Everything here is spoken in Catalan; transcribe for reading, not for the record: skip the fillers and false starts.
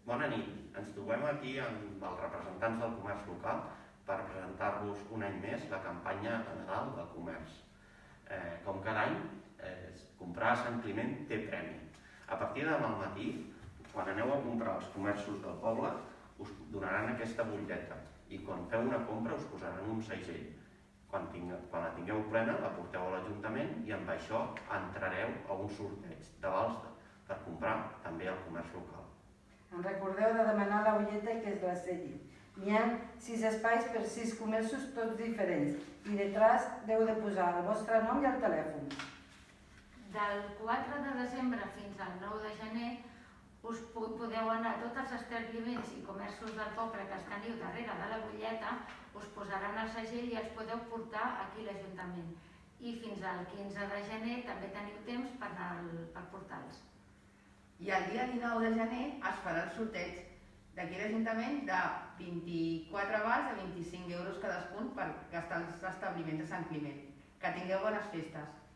Bona nit. Ens trobem aquí amb els representants del comerç local per presentar-vos un any més la campanya de Nadal del comerç. Com cada any, comprar a Sant Climent té premi. A partir de demà al matí, quan aneu a comprar als comerços del poble, us donaran aquesta butlleta i quan feu una compra us posaran un segell. Quan la tingueu plena, la porteu a l'Ajuntament i amb això entrareu a un sorteig de vals per comprar també al comerç local. En recordeu de demanar la butlleta que es la sellin. N'hi ha 6 espais per 6 comerços tots diferents i detrás heu de posar el vostre nom i el telèfon. Del 4 de desembre fins al 9 de gener us podeu anar a tots els establiments i comerços del poble que els teniu darrere de la butlleta, us posaran el segell i els podeu portar aquí a l'Ajuntament. I fins al 15 de gener també teniu temps per portar-los. I el dia 19 de gener es farà el sorteig d'aquí a l'Ajuntament de 24 vals a 25 euros cadascun per gastar als establiments de Sant Climent. Que tingueu bones festes!